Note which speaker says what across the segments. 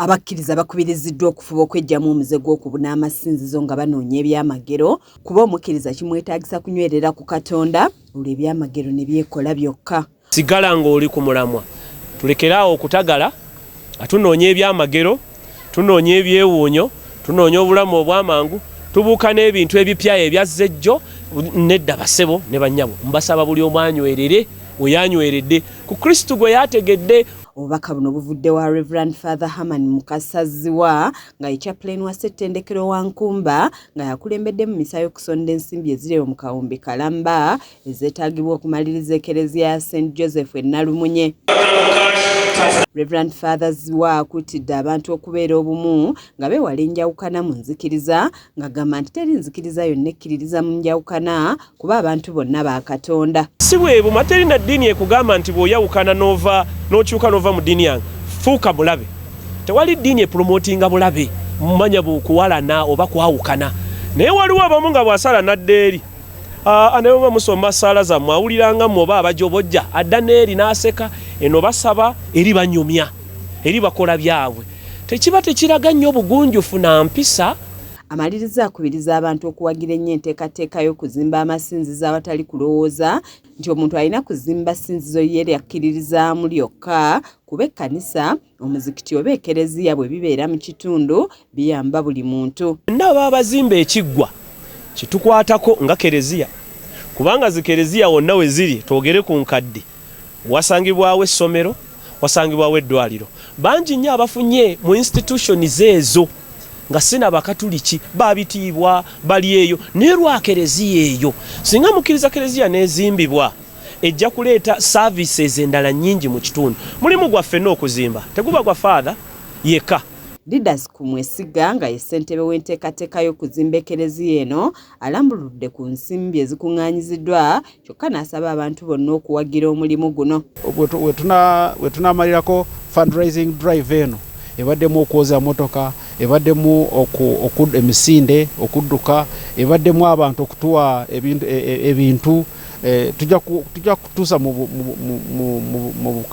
Speaker 1: Abakkiriza bakubiriziddwa okufuba okweggyamu omuze gw'okubuna amasinzizo nga banoonya ebyamagero kuba omukkiriza kimwetaagisa kunywerera ku Katonda olwo ebyamagero ne byekola byokka.
Speaker 2: Sigala ng'oli ku mulamwa tulekeraawo okutagala atunoonya ebyamagero tunoonya ebyewuunyo tunoonya obulamu obw'amangu tubuuka n'ebintu ebipya ebyazza ejjo nedda basebo ne bannyabo mbasaba buli omu anywerere we yanyweredde ku Kristo gwe yategedde.
Speaker 1: Obubaka buno buvudde wa Reverend Father Herman Mukasaziwa nga ye chaplain wa ssettendekero wa Nkumba nga yakulembedde mu misa y'okusonda ensimbi ezireewo mu kawumbi Kalamba ezeetaagibwa okumaliriza ekereziya ya St. Joseph e Nalumunye. Reverend Father Ziwa akutidde abantu okubeera obumu nga beewala enjawukana mu nzikiriza ng'agamba nti teri nzikiriza yonna ekkiririza mu njawukana kuba abantu bonna ba Katonda.
Speaker 2: Si bwe buma teri na ddiini ekugamba nti bw'oyawukana n'okyuka n'ova mu ddiini yange fuuka bulabe. Tewali ddiini epromotinga bulabe mumanya bukuwalana oba kwawukana. Naye waliwo abamu nga bw'asala n'adda eri. Naye bwe musoma ssaala zammwe awuliranga mmwe oba abajobojja adda n'eri n'aseka eno basaba eri banyumya eri bakola byabwe. Tekiba tekiraga nnyo obugunjufu na mpisa.
Speaker 1: Amaliriza akubiriza abantu okuwagira ennyo enteekateeka y'okuzimba amasinzizo awatali kulowooza nti omuntu alina kuzimba ssinzizo lye lyakkiririzaamu lyokka kuba ekkanisa omuzikiti oba ekereziya bwe bibeera mu kitundu biyamba buli muntu.
Speaker 2: Baba abazimba ekiggwa kitukwatako nga kereziya kubanga zikereziya wonna we ziri twogere ku nkadde wasangibwawo essomero wasangibwawo eddwaliro bangi nnyo abafunye mu institutions ezo nga sina bakatuliki babitiibwa bali eyo naye lwa kereziya eyo singa mukkiriza kereziya n'ezimbibwa ejja kuleeta services endala nnyingi mu kitundu. Mulimu gwaffe n'okuzimba teguba gwa Father yekka.
Speaker 1: Didas Kumwesiga nga ye ssentebe w'enteekateeka y'okuzimba ekereziya eno alambuludde ku nsimbi ezikuŋŋaanyiziddwa kyokka n'asaba abantu bonna okuwagira omulimu guno.
Speaker 3: We tunaamalirako fundraising drive eno ebaddemu okwoza motoka ebaddemu emisinde okudduka ebaddemu abantu okutuwa ebintu tujja kutuusa mu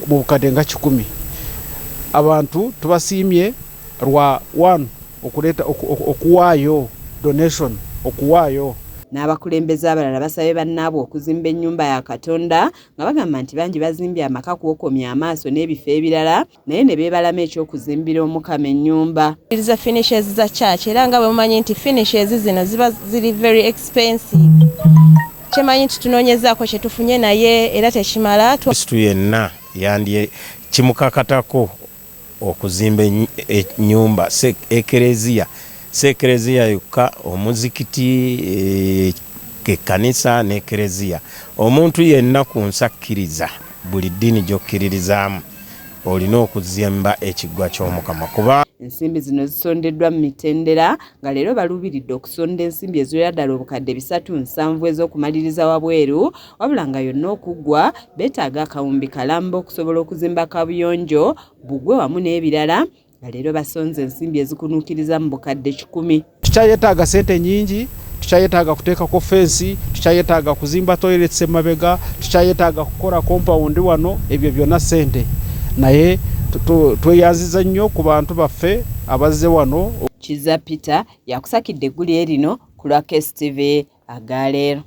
Speaker 3: bukadde nga 10. Abantu tubasiimye lwa one okuleta okuwaayo donation okuwaayo.
Speaker 1: N'abakulembeze abalala basabye bannaabwe okuzimba ennyumba ya Katonda nga bagamba nti bangi bazimbye amaka kuokomya amaaso n'ebifo ebirala naye ne beebalama ekyokuzimbira Omukama ennyumba.
Speaker 4: Za finishes za church era nga bwe mumanyi nti finishes zino ziba ziri very expensive. Kyemanyi nti tunoonyezaako kye tufunye naye era tekimala.
Speaker 5: Kristo yenna yandye kimukakatako okuzimba ennyumba ekereziya yokka omuzikiti ekkanisa n'ekereziya. Omuntu yenna ku nsakkiriza buli ddiini gy'okkiririzaamu olina okuzimba ekiggwa ky'Omukama kuba
Speaker 1: ensimbi zino zisondeddwa mu mitendera nga leero baluubiridde okusonda ensimbi eziwera ddala obukadde 370 ez'okumaliriza wabweru wabula nga yonna okuggwa beetaaga akawumbi Kalamba okusobola okuzimba kabuyonjo Bugwe wamu n'ebirala nga leero basonze ensimbi ezikunuukiriza mu bukadde 10.
Speaker 3: Tukyayetaaga ssente nnyingi, tukyayetaaga kuteekako fensi, tukyayetaaga kuzimba toilets emabega, tukyayetaaga kukola compound wano, ebyo byonna ssente. Naye tweyanziza nnyo ku bantu baffe abazze wano.
Speaker 1: Kiza Peter yakusakidde eggulu erino ku lwa KSTV agaleero.